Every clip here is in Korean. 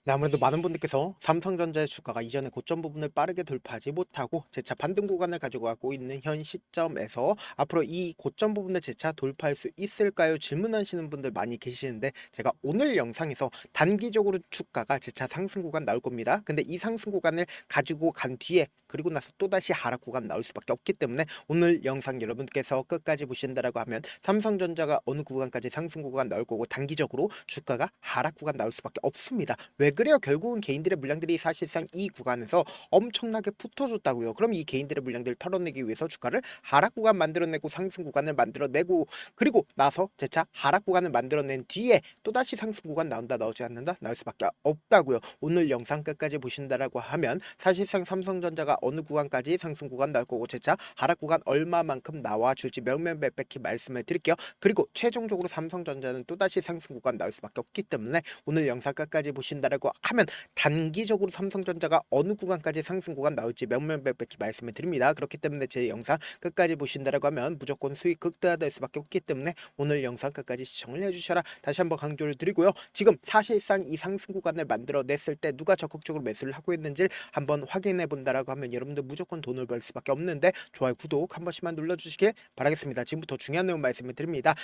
네, 아무래도 많은 분들께서 삼성전자의 주가가 이전의 고점 부분을 빠르게 돌파하지 못하고 재차 반등 구간을 가지고 가고 있는 현 시점에서 앞으로 이 고점 부분을 재차 돌파할 수 있을까요? 질문하시는 분들 많이 계시는데, 제가 오늘 영상에서 단기적으로 주가가 재차 상승 구간 나올 겁니다. 근데 이 상승 구간을 가지고 간 뒤에 그리고 나서 또다시 하락 구간 나올 수밖에 없기 때문에 오늘 영상 여러분께서 끝까지 보신다라고 하면 삼성전자가 어느 구간까지 상승 구간 나올 거고 단기적으로 주가가 하락 구간 나올 수밖에 없습니다. 왜 그래요? 결국은 개인들의 물량들이 사실상 이 구간에서 엄청나게 붙어줬다고요. 그럼 이 개인들의 물량들을 털어내기 위해서 주가를 하락 구간 만들어내고 상승 구간을 만들어내고 그리고 나서 재차 하락 구간을 만들어낸 뒤에 또다시 상승 구간 나온다 나오지 않는다 나올 수밖에 없다고요. 오늘 영상 끝까지 보신다라고 하면 사실상 삼성전자가 어느 구간까지 상승 구간 나올 거고 재차 하락 구간 얼마만큼 나와줄지 명명백백히 말씀을 드릴게요. 그리고 최종적으로 삼성전자는 또다시 상승 구간 나올 수밖에 없기 때문에 오늘 영상 끝까지 보신다라고 하면 단기적으로 삼성전자가 어느 구간까지 상승 구간 나올지 명명백백히 말씀을 드립니다. 그렇기 때문에 제 영상 끝까지 보신다라고 하면 무조건 수익 극대화될 수밖에 없기 때문에 오늘 영상 끝까지 시청을 해주셔라 다시 한번 강조를 드리고요. 지금 사실상 이 상승 구간을 만들어냈을 때 누가 적극적으로 매수를 하고 있는지를 한번 확인해 본다라고 하면 여러분들 무조건 돈을 벌 수밖에 없는데 좋아요 구독 한 번씩만 눌러주시길 바라겠습니다. 지금부터 중요한 내용 말씀을 드립니다.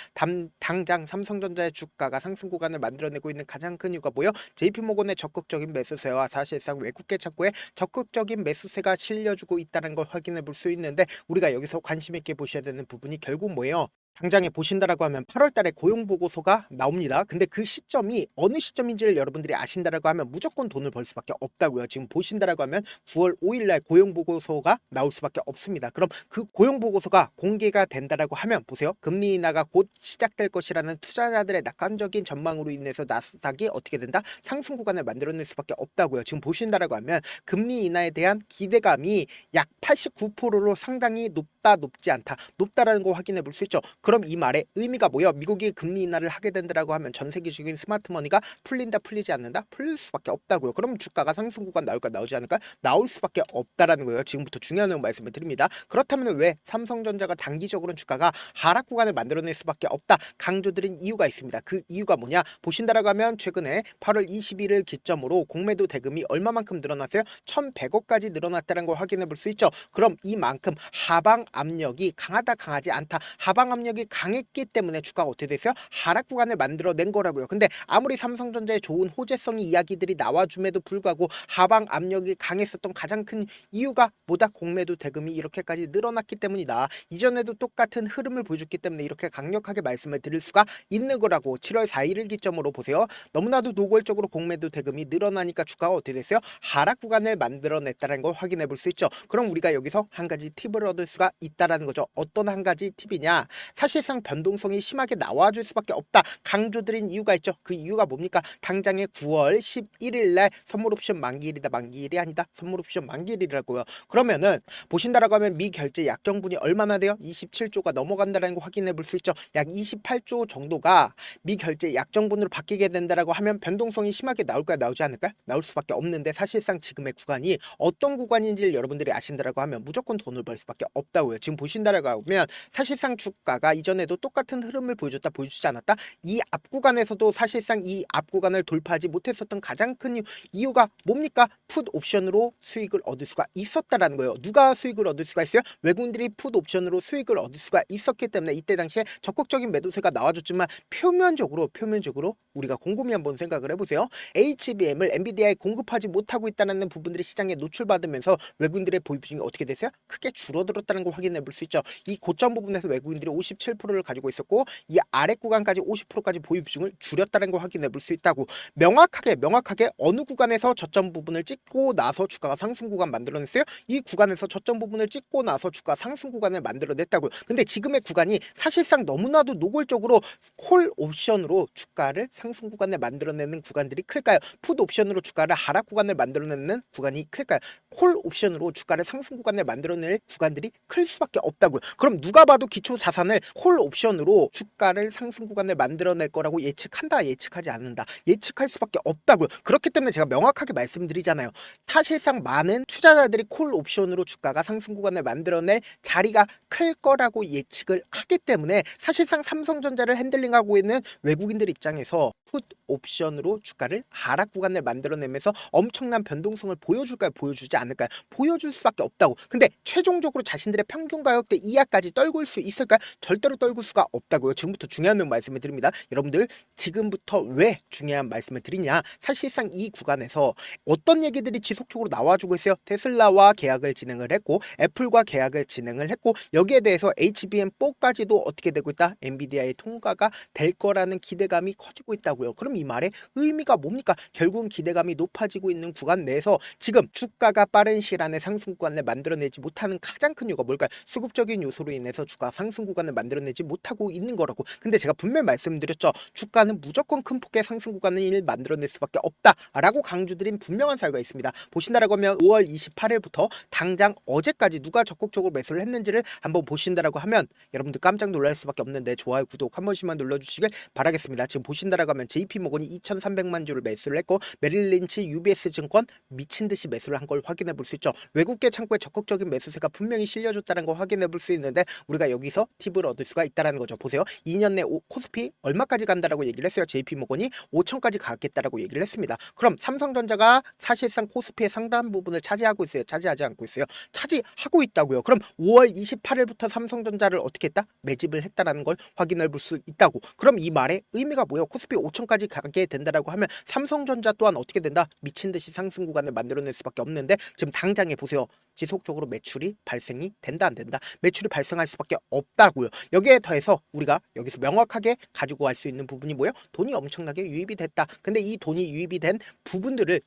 당장 삼성전자의 주가가 상승 구간을 만들어내고 있는 가장 큰 이유가 뭐요? JP모건의 적극적인 매수세와 사실상 외국계 창구에 적극적인 매수세가 실려주고 있다는 걸 확인해 볼 수 있는데, 우리가 여기서 관심 있게 보셔야 되는 부분이 결국 뭐예요? 당장에 보신다라고 하면 8월 달에 고용 보고서가 나옵니다. 근데 그 시점이 어느 시점인지를 여러분들이 아신다라고 하면 무조건 돈을 벌 수밖에 없다고요. 지금 보신다라고 하면 9월 5일 날 고용 보고서가 나올 수밖에 없습니다. 그럼 그 고용 보고서가 공개가 된다라고 하면 보세요. 금리 인하가 곧 시작될 것이라는 투자자들의 낙관적인 전망으로 인해서 나스닥이 어떻게 된다? 상승 구간을 만들어낼 수밖에 없다고요. 지금 보신다라고 하면 금리 인하에 대한 기대감이 약 89%로 상당히 높지 않다. 높다라는 거 확인해 볼 수 있죠. 그럼 이 말의 의미가 뭐예요? 미국이 금리 인하를 하게 된다라고 하면 전 세계적인 스마트 머니가 풀린다 풀리지 않는다? 풀릴 수밖에 없다고요. 그럼 주가가 상승 구간 나올까 나오지 않을까? 나올 수밖에 없다라는 거예요. 지금부터 중요한 내용 말씀을 드립니다. 그렇다면 왜 삼성전자가 단기적으로는 주가가 하락 구간을 만들어낼 수밖에 없다? 강조드린 이유가 있습니다. 그 이유가 뭐냐? 보신다라고 하면 최근에 8월 21일 기점으로 공매도 대금이 얼마만큼 늘어났어요? 1,100억까지 늘어났다는 걸 확인해 볼 수 있죠. 그럼 이만큼 하방 압력이 강하다 강하지 않다. 하방 압력이 강했기 때문에 주가가 어떻게 됐어요? 하락 구간을 만들어낸 거라고요. 근데 아무리 삼성전자의 좋은 호재성이 이야기들이 나와줌에도 불구하고 하방 압력이 강했었던 가장 큰 이유가 뭐다? 공매도 대금이 이렇게까지 늘어났기 때문이다. 이전에도 똑같은 흐름을 보여줬기 때문에 이렇게 강력하게 말씀을 드릴 수가 있는 거라고. 7월 4일을 기점으로 보세요. 너무나도 노골적으로 공매도 대금이 늘어나니까 주가가 어떻게 됐어요? 하락 구간을 만들어냈다는 걸 확인해 볼 수 있죠. 그럼 우리가 여기서 한 가지 팁을 얻을 수가 있다라는 거죠. 어떤 한 가지 팁이냐? 사실상 변동성이 심하게 나와줄 수밖에 없다. 강조드린 이유가 있죠. 그 이유가 뭡니까? 당장에 9월 11일 날 선물 옵션 만기일이다. 만기일이 아니다. 선물 옵션 만기일이라고요. 그러면은 보신다라고 하면 미결제 약정분이 얼마나 돼요? 27조가 넘어간다는 거 확인해 볼 수 있죠. 약 28조 정도가 미결제 약정분으로 바뀌게 된다라고 하면 변동성이 심하게 나올까요? 나오지 않을까요? 나올 수밖에 없는데 사실상 지금의 구간이 어떤 구간인지를 여러분들이 아신다라고 하면 무조건 돈을 벌 수밖에 없다고요. 지금 보신다라고 하면 사실상 주가가 이전에도 똑같은 흐름을 보여줬다 보여주지 않았다? 이 앞 구간에서도 사실상 이 앞 구간을 돌파하지 못했었던 가장 큰 이유가 뭡니까? 풋 옵션으로 수익을 얻을 수가 있었다라는 거예요. 누가 수익을 얻을 수가 있어요? 외국인들이 풋 옵션으로 수익을 얻을 수가 있었기 때문에 이때 당시에 적극적인 매도세가 나와줬지만 표면적으로 우리가 곰곰이 한번 생각을 해보세요. HBM을 엔비디아에 공급하지 못하고 있다는 부분들이 시장에 노출받으면서 외국인들의 보유 비중이 어떻게 됐어요? 크게 줄어들었다는 걸 확인해 볼 수 있죠. 이 고점 부분에서 외국인들이 57%를 가지고 있었고 이 아래 구간까지 50%까지 보유 비중을 줄였다는 걸 확인해 볼 수 있다고. 명확하게 어느 구간에서 저점 부분을 찍고 나서 주가가 상승 구간 만들어냈어요? 이 구간에서 저점 부분을 찍고 나서 주가 상승 구간을 만들어냈다고요. 근데 지금의 구간이 사실상 너무나도 노골적으로 콜 옵션으로 주가를 상승 구간을 만들어내는 구간들이 클까요? 풋 옵션으로 주가를 하락 구간을 만들어내는 구간이 클까요? 콜 옵션으로 주가를 상승 구간을 만들어낼 구간들이 클 수밖에 없다고요. 그럼 누가 봐도 기초 자산을 콜 옵션으로 주가를 상승 구간을 만들어낼 거라고 예측한다, 예측하지 않는다, 예측할 수밖에 없다고요. 그렇기 때문에 제가 명확하게 말씀드리잖아요. 사실상 많은 투자자들이 콜 옵션으로 주가가 상승 구간을 만들어낼 자리가 클 거라고 예측을 하기 때문에 사실상 삼성전자를 핸들링하고 있는 외국인들 입장에서 풋 옵션으로 주가를 하락 구간을 만들어내면서 엄청난 변동성을 보여줄까요? 보여주지 않을까요? 보여줄 수밖에 없다고. 근데 최종적으로 자신들의 평균 가격대 이하까지 떨굴 수 있을까요? 절대로 떨굴 수가 없다고요. 지금부터 중요한 말씀을 드립니다. 여러분들 지금부터 왜 중요한 말씀을 드리냐? 사실상 이 구간에서 어떤 얘기들이 지속적으로 나와주고 있어요. 테슬라와 계약을 진행을 했고 애플과 계약을 진행을 했고 여기에 대해서 HBM4까지도 어떻게 되고 있다? 엔비디아의 통과가 될 거라는 기대감이 커지고 있다고요. 그럼 이 말의 의미가 뭡니까? 결국은 기대감이 높아지고 있는 구간 내에서 지금 주가가 빠른 시일 안에 상승 구간을 만들어내지 못하는 가장 큰 이유가 뭘까요? 수급적인 요소로 인해서 주가 상승 구간을 만들어내지 못하고 있는 거라고. 근데 제가 분명히 말씀드렸죠. 주가는 무조건 큰 폭의 상승 구간을 만들어낼 수밖에 없다라고 강조드린 분명한 사유가 있습니다. 보신다라고 하면 5월 28일부터 당장 어제까지 누가 적극적으로 매수를 했는지를 한번 보신다라고 하면 여러분들 깜짝 놀랄 수밖에 없는데 좋아요, 구독 한 번씩만 눌러주시길 바라겠습니다. 지금 보신다라고 하면 JP모건이 2,300만 주를 매수를 했고 메릴린치 UBS 증권 미친듯이 매수를 한 걸 확인해 볼 수 있죠. 외국계 창구에 적극적인 매수세가 분명히 실려줬다는 거 확인해 볼 수 있는데 우리가 여기서 팁을 얻을 수가 있다는 거죠. 보세요. 2년 내 코스피 얼마까지 간다라고 얘기를 했어요. JP모건이 5천까지 가겠다라고 얘기를 했습니다. 그럼 삼성전자가 사실상 코스피의 상당 부분을 차지하고 있어요. 차지하지 않고 있어요. 차지하고 있다고요. 그럼 5월 28일부터 삼성전자를 어떻게 했다? 매집을 했다라는 걸 확인해 볼 수 있다고. 그럼 이 말의 의미가 뭐예요? 코스피 5천까지 가게 된다라고 하면 삼성전자 또한 어떻게 된다? 미친 듯이 상승 구간을 만들어낼 수밖에 없는데 지금 당장에 보세요. 지속적으로 매출이 발생이 된다 안 된다? 매출이 발생할 수밖에 없다고요. 여기에 더해서 우리가 여기서 명확하게 가지고 갈 수 있는 부분이 뭐예요? 돈이 엄청나게 유입이 됐다. 근데 이 돈이 유입이 된 부분들을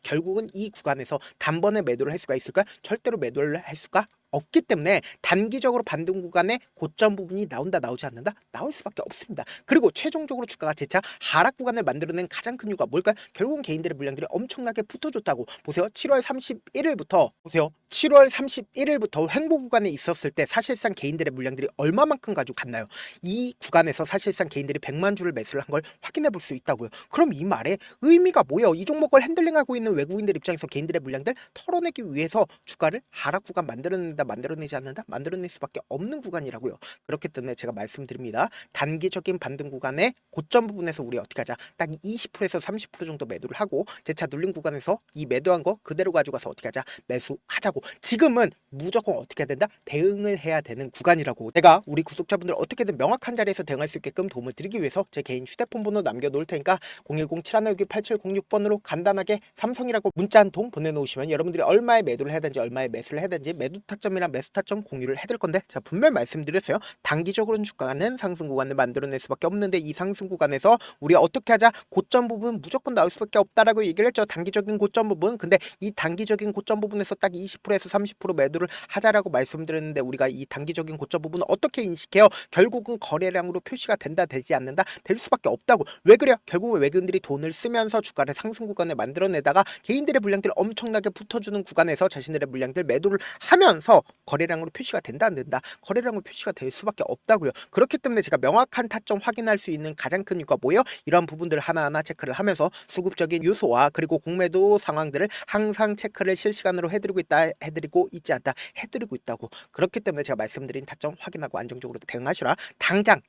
결국은 이 구간에서 단번에 매도를 할 수가 있을까? 절대로 매도를 할 수가 없기 때문에 단기적으로 반등 구간에 고점 부분이 나온다 나오지 않는다? 나올 수밖에 없습니다. 그리고 최종적으로 주가가 재차 하락 구간을 만들어낸 가장 큰 이유가 뭘까요? 결국은 개인들의 물량들이 엄청나게 붙어줬다고. 보세요. 7월 31일부터 보세요. 7월 31일부터 횡보 구간에 있었을 때 사실상 개인들의 물량들이 얼마만큼 가지고 갔나요? 이 구간에서 사실상 개인들이 100만 주를 매수를 한 걸 확인해 볼 수 있다고요. 그럼 이 말의 의미가 뭐예요? 이 종목을 핸들링하고 있는 외국인들 입장에서 개인들의 물량들 털어내기 위해서 주가를 하락 구간 만들어내지 않는다? 만들어낼 수밖에 없는 구간이라고요. 그렇기 때문에 제가 말씀드립니다. 단기적인 반등 구간의 고점 부분에서 우리 어떻게 하자? 딱 20%에서 30% 정도 매도를 하고 재차 눌린 구간에서 이 매도한 거 그대로 가져가서 어떻게 하자? 매수하자고. 지금은 무조건 어떻게 해야 된다? 대응을 해야 되는 구간이라고. 제가 우리 구독자분들 어떻게든 명확한 자리에서 대응할 수 있게끔 도움을 드리기 위해서 제 개인 휴대폰 번호 남겨놓을 테니까 010-7162-8706번으로 간단하게 삼성이라고 문자 한 통 보내놓으시면 여러분들이 얼마에 매도를 해야 되는지 얼마에 매수를 해야 되는지 매도 타점이랑 매수 타점 공유를 해드릴 건데 제가 분명히 말씀드렸어요. 단기적으로는 주가는 상승 구간을 만들어낼 수밖에 없는데 이 상승 구간에서 우리가 어떻게 하자? 고점 부분 무조건 나올 수밖에 없다라고 얘기를 했죠. 단기적인 고점 부분. 근데 이 단기적인 고점 부분에서 딱 20%에서 30% 매도를 하자라고 말씀드렸는데 우리가 이 단기적인 고점 부분을 어떻게 인식해요? 결국은 거래량으로 표시가 된다 되지 않는다? 될 수밖에 없다고. 왜 그래요? 결국은 외국인들이 돈을 쓰면서 주가를 상승 구간을 만들어내다가 개인들의 물량들 엄청나게 붙어주는 구간에서 자신들의 물량들 매도를 하면서 거래량으로 표시가 된다 안 된다? 거래량으로 표시가 될 수밖에 없다고요. 그렇기 때문에 제가 명확한 타점 확인할 수 있는 가장 큰 이유가 뭐예요? 이러한 부분들을 하나하나 체크를 하면서 수급적인 요소와 그리고 공매도 상황들을 항상 체크를 실시간으로 해드리고 있지 않다? 해드리고 있다고. 그렇기 때문에 제가 말씀드린 타점 확인하고 안정적으로 대응하시라. 당장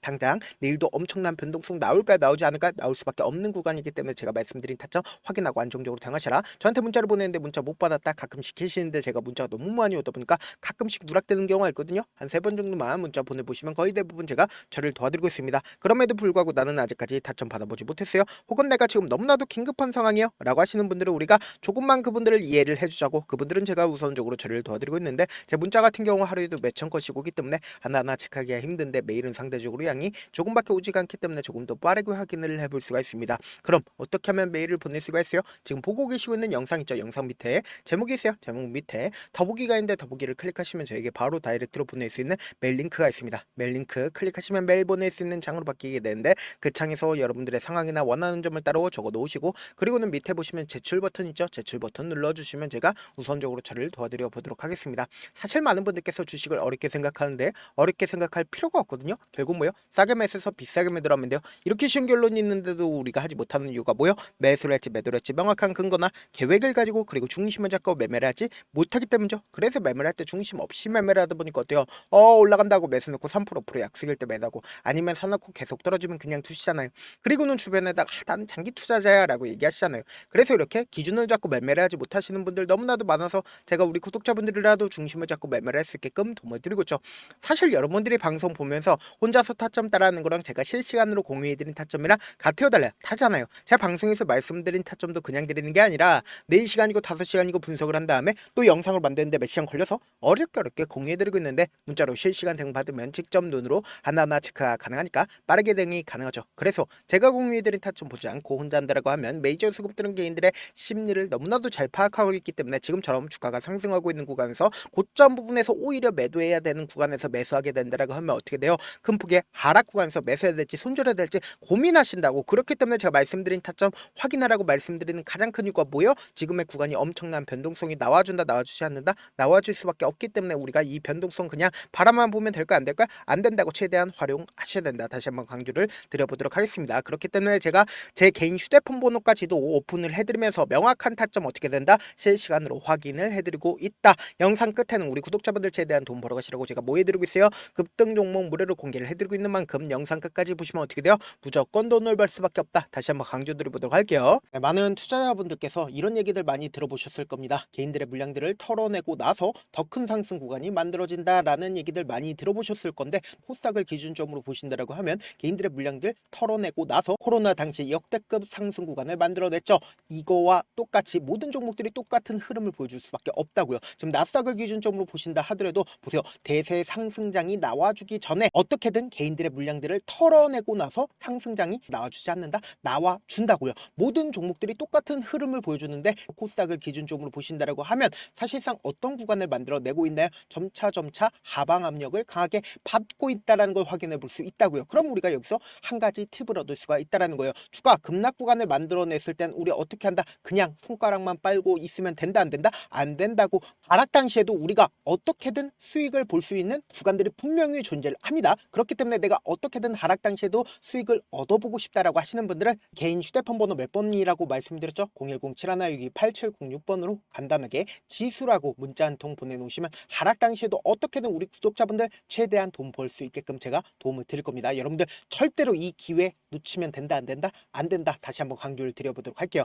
내일도 엄청난 변동성 나올까요? 나오지 않을까? 나올 수밖에 없는 구간이기 때문에 제가 말씀드린 타점 확인하고 안정적으로 대응하시라. 저한테 문자를 보내는데 문자 못 받았다 가끔씩 계시는데 제가 문자가 너무 많이 오다 보니까 가끔씩 누락되는 경우가 있거든요. 한 3번 정도만 문자 보내보시면 거의 대부분 제가 저를 도와드리고 있습니다. 그럼에도 불구하고 나는 아직까지 타점 받아보지 못했어요. 혹은 내가 지금 너무나도 긴급한 상황이요 라고 하시는 분들은 우리가 조금만 그분들을 이해를 해주자고 그분들은 제가 우선적으로 저를 도와드리고 있는데 제 문자 같은 경우 하루에도 몇천 건씩 오기 때문에 하나하나 체크하기가 힘든데 메일은 상대적으로 양이 조금밖에 오지가 않기 때문에 조금 더 빠르게 확인을 해볼 수가 있습니다. 그럼 어떻게 하면 메일을 보낼 수가 있어요? 지금 보고 계시고 있는 영상 있죠? 영상 밑에 제목이 있어요. 제목 밑에 더보기가 있는데 더보기를 클릭하시면 저에게 바로 다이렉트로 보낼 수 있는 메일 링크가 있습니다. 메일 링크 클릭하시면 메일 보낼 수 있는 창으로 바뀌게 되는데 그 창에서 여러분들의 상황이나 원하는 점을 따로 적어 놓으시고 그리고는 밑에 보시면 제출 버튼 있죠? 제출 버튼 눌러주시면 제가 우선적으로 저를 도와드려 보도록 하겠습니다. 사실 많은 분들께서 주식을 어렵게 생각하는데 어렵게 생각할 필요가 없거든요. 결국 뭐요? 싸게 매수해서 비싸게 매도를 하면 돼요. 이렇게 쉬운 결론이 있는데도 우리가 하지 못하는 이유가 뭐요? 매수를 할지 매도를 할지 명확한 근거나 계획을 가지고 그리고 중심을 잡고 매매를 하지 못하기 때문이죠. 그래서 매매를 할 때 중심 중심 없이 매매를 하다 보니까 어때요? 올라간다고 매수 넣고 3% 프로 약속일 때 매다고, 아니면 사놓고 계속 떨어지면 그냥 두시잖아요. 그리고는 주변에다가 나는 장기 투자자야 라고 얘기하시잖아요. 그래서 이렇게 기준을 잡고 매매를 하지 못하시는 분들 너무나도 많아서 제가 우리 구독자분들이라도 중심을 잡고 매매를 할 수 있게끔 도움을 드리고 있죠. 사실 여러분들이 방송 보면서 혼자서 타점 따라하는 거랑 제가 실시간으로 공유해드린 타점이랑 같아요 달라요? 다잖아요. 제가 방송에서 말씀드린 타점도 그냥 드리는 게 아니라 4시간이고 5시간이고 분석을 한 다음에 또 영상을 만드는데 몇 시간 걸려서 어렵게 공유해드리고 있는데, 문자로 실시간 대응 받으면 직접 눈으로 하나하나 체크가 가능하니까 빠르게 대응이 가능하죠. 그래서 제가 공유해드린 타점 보지 않고 혼자 한다라고 하면 메이저 수급들은 개인들의 심리를 너무나도 잘 파악하고 있기 때문에 지금처럼 주가가 상승하고 있는 구간에서 고점 부분에서 오히려 매도해야 되는 구간에서 매수하게 된다라고 하면 어떻게 돼요? 큰 폭의 하락 구간에서 매수해야 될지 손절해야 될지 고민하신다고. 그렇기 때문에 제가 말씀드린 타점 확인하라고 말씀드리는 가장 큰 이유가 뭐예요? 지금의 구간이 엄청난 변동성이 나와준다 나와주지 않는다, 나와줄 수밖에 없기 때문에 우리가 이 변동성 그냥 바라만 보면 될까 안 될까? 안 된다고 최대한 활용하셔야 된다. 다시 한번 강조를 드려보도록 하겠습니다. 그렇기 때문에 제가 제 개인 휴대폰 번호까지도 오픈을 해드리면서 명확한 타점 어떻게 된다 실시간으로 확인을 해드리고 있다. 영상 끝에는 우리 구독자분들 최대한 돈 벌어가시라고 제가 뭐 해드리고 있어요? 급등 종목 무료로 공개를 해드리고 있는 만큼 영상 끝까지 보시면 어떻게 돼요? 무조건 돈을 벌 수밖에 없다. 다시 한번 강조드려보도록 할게요. 네, 많은 투자자분들께서 이런 얘기들 많이 들어보셨을 겁니다. 개인들의 물량들을 털어내고 나서 더 큰 상승 구간이 만들어진다라는 얘기들 많이 들어보셨을 건데, 코스닥을 기준점으로 보신다라고 하면 개인들의 물량들 털어내고 나서 코로나 당시 역대급 상승 구간을 만들어냈죠. 이거와 똑같이 모든 종목들이 똑같은 흐름을 보여줄 수밖에 없다고요. 지금 나스닥을 기준점으로 보신다 하더라도 보세요. 대세 상승장이 나와주기 전에 어떻게든 개인들의 물량들을 털어내고 나서 상승장이 나와주지 않는다? 나와준다고요. 모든 종목들이 똑같은 흐름을 보여주는데 코스닥을 기준점으로 보신다라고 하면 사실상 어떤 구간을 만들어내고 있나요? 점차 하방 압력을 강하게 받고 있다는 걸 확인해 볼 수 있다고요. 그럼 우리가 여기서 한 가지 팁을 얻을 수가 있다는 거예요. 주가 급락 구간을 만들어냈을 땐 우리 어떻게 한다? 그냥 손가락만 빨고 있으면 된다 안 된다? 안 된다고. 하락 당시에도 우리가 어떻게든 수익을 볼 수 있는 구간들이 분명히 존재를 합니다. 그렇기 때문에 내가 어떻게든 하락 당시에도 수익을 얻어보고 싶다라고 하시는 분들은 개인 휴대폰 번호 몇 번이라고 말씀드렸죠? 010-7162-8706번으로 간단하게 지수라고 문자 한 통 보내놓으시면 하락 당시에도 어떻게든 우리 구독자분들 최대한 돈 벌 수 있게끔 제가 도움을 드릴 겁니다. 여러분들 절대로 이 기회 놓치면 된다 안 된다? 안 된다. 다시 한번 강조를 드려보도록 할게요.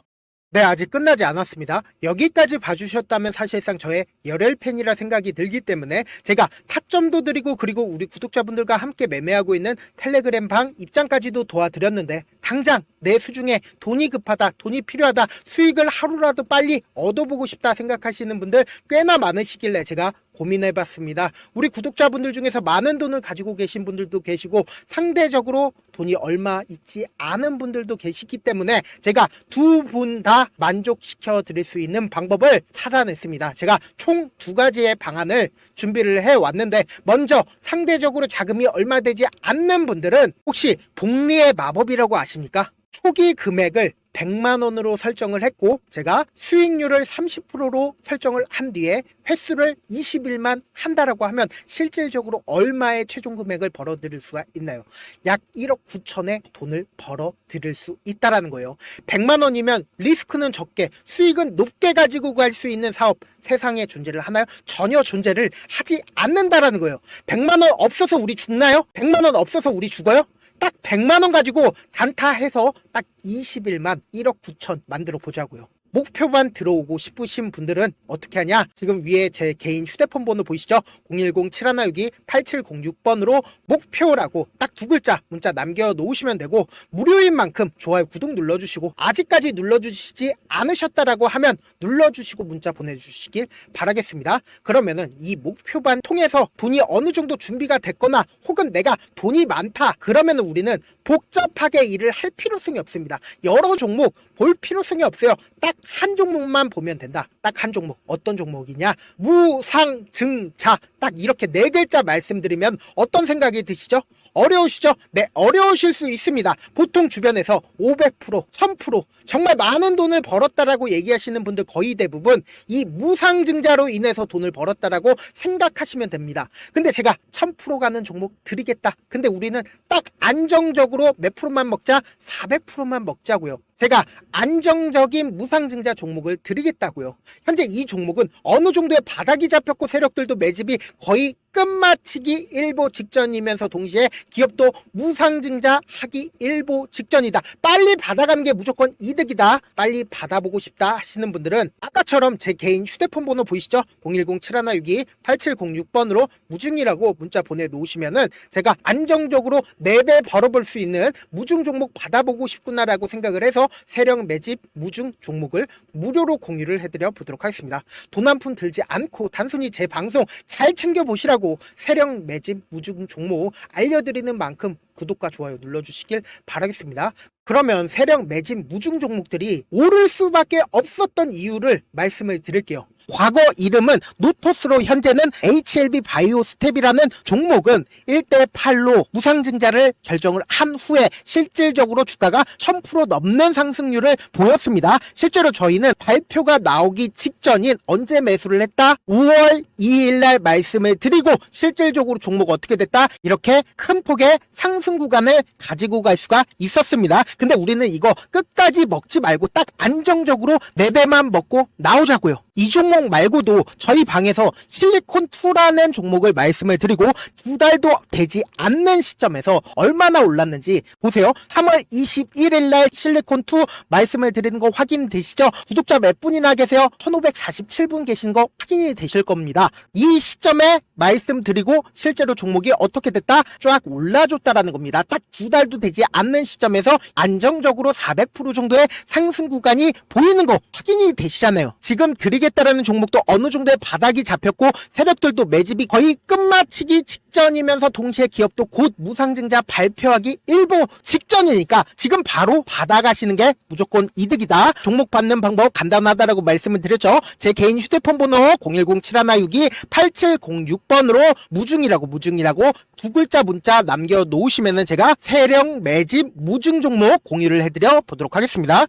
네, 아직 끝나지 않았습니다. 여기까지 봐주셨다면 사실상 저의 열혈 팬이라 생각이 들기 때문에 제가 타점도 드리고 그리고 우리 구독자분들과 함께 매매하고 있는 텔레그램 방 입장까지도 도와드렸는데, 당장 내 수중에 돈이 급하다, 돈이 필요하다, 수익을 하루라도 빨리 얻어보고 싶다 생각하시는 분들 꽤나 많으시길래 제가 고민해봤습니다. 우리 구독자분들 중에서 많은 돈을 가지고 계신 분들도 계시고 상대적으로 돈이 얼마 있지 않은 분들도 계시기 때문에 제가 두 분 다 만족시켜 드릴 수 있는 방법을 찾아냈습니다. 제가 총 2가지의 방안을 준비를 해왔는데, 먼저 상대적으로 자금이 얼마 되지 않는 분들은 혹시 복리의 마법이라고 아십니까? 초기 금액을 100만원으로 설정을 했고 제가 수익률을 30%로 설정을 한 뒤에 횟수를 20일만 한다라고 하면 실질적으로 얼마의 최종 금액을 벌어들일 수가 있나요? 약 1억 9천의 돈을 벌어들일 수 있다라는 거예요. 100만원이면 리스크는 적게 수익은 높게 가지고 갈 수 있는 사업 세상에 존재를 하나요? 전혀 존재를 하지 않는다라는 거예요. 100만원 없어서 우리 죽나요? 100만원 없어서 우리 죽어요? 딱 100만원 가지고 단타해서 딱 20일만 1억 9천 만들어 보자고요. 목표만 들어오고 싶으신 분들은 어떻게 하냐? 지금 위에 제 개인 휴대폰 번호 보이시죠? 010-7162-8706번으로 목표라고 딱 2글자 문자 남겨놓으시면 되고, 무료인 만큼 좋아요 구독 눌러주시고, 아직까지 눌러주시지 않으셨다라고 하면 눌러주시고 문자 보내주시길 바라겠습니다. 그러면은 이 목표반 통해서 돈이 어느 정도 준비가 됐거나 혹은 내가 돈이 많다 그러면은 우리는 복잡하게 일을 할 필요성이 없습니다. 여러 종목 볼 필요성이 없어요. 딱 한 종목만 보면 된다. 딱 한 종목. 어떤 종목이냐? 무상증자. 딱 이렇게 4글자 말씀드리면 어떤 생각이 드시죠? 어려우시죠? 네, 어려우실 수 있습니다. 보통 주변에서 500%, 1000% 정말 많은 돈을 벌었다라고 얘기하시는 분들 거의 대부분 이 무상증자로 인해서 돈을 벌었다라고 생각하시면 됩니다. 근데 제가 1000% 가는 종목 드리겠다. 근데 우리는 딱 안정적으로 몇 프로만 먹자? 400%만 먹자고요. 제가 안정적인 무상증자 종목을 드리겠다고요. 현재 이 종목은 어느 정도의 바닥이 잡혔고 세력들도 매집이 거의 끝마치기 일보 직전이면서 동시에 기업도 무상증자하기 일보 직전이다. 빨리 받아가는 게 무조건 이득이다. 빨리 받아보고 싶다 하시는 분들은 아까처럼 제 개인 휴대폰 번호 보이시죠? 010-7162-8706번으로 무중이라고 문자 보내놓으시면은 제가 안정적으로 4배 벌어볼 수 있는 무중 종목 받아보고 싶구나라고 생각을 해서 세력 매집 무중 종목을 무료로 공유를 해드려 보도록 하겠습니다. 돈 한 푼 들지 않고 단순히 제 방송 잘 챙겨보시라고 세력 매집 무중 종목 알려드리는 만큼 구독과 좋아요 눌러주시길 바라겠습니다. 그러면 세력 매집 무중 종목들이 오를 수밖에 없었던 이유를 말씀을 드릴게요. 과거 이름은 노토스로 현재는 HLB 바이오 스텝이라는 종목은 1대8로 무상증자를 결정을 한 후에 실질적으로 주가가 1000% 넘는 상승률을 보였습니다. 실제로 저희는 발표가 나오기 직전인 언제 매수를 했다? 5월 2일 날 말씀을 드리고 실질적으로 종목 어떻게 됐다? 이렇게 큰 폭의 상승 구간을 가지고 갈 수가 있었습니다. 근데 우리는 이거 끝까지 먹지 말고 딱 안정적으로 4배만 먹고 나오자고요. 이 종목 말고도 저희 방에서 실리콘2라는 종목을 말씀을 드리고 2달도 되지 않는 시점에서 얼마나 올랐는지 보세요. 3월 21일 날 실리콘2 말씀을 드리는 거 확인되시죠? 구독자 몇 분이나 계세요? 1547분 계신 거 확인이 되실 겁니다. 이 시점에 말씀드리고 실제로 종목이 어떻게 됐다? 쫙 올라줬다라는 겁니다. 딱 2달도 되지 않는 시점에서 안정적으로 400% 정도의 상승 구간이 보이는 거 확인이 되시잖아요. 지금 드리겠다라는 종목도 어느 정도의 바닥이 잡혔고 세력들도 매집이 거의 끝마치기 직전이면서 동시에 기업도 곧 무상증자 발표하기 일보 직전이니까 지금 바로 받아가시는 게 무조건 이득이다. 종목 받는 방법 간단하다라고 말씀을 드렸죠. 제 개인 휴대폰 번호 010-7162-8706번으로 무중이라고 두 글자 문자 남겨놓으시면은 제가 세력 매집 무중 종목 공유를 해드려 보도록 하겠습니다.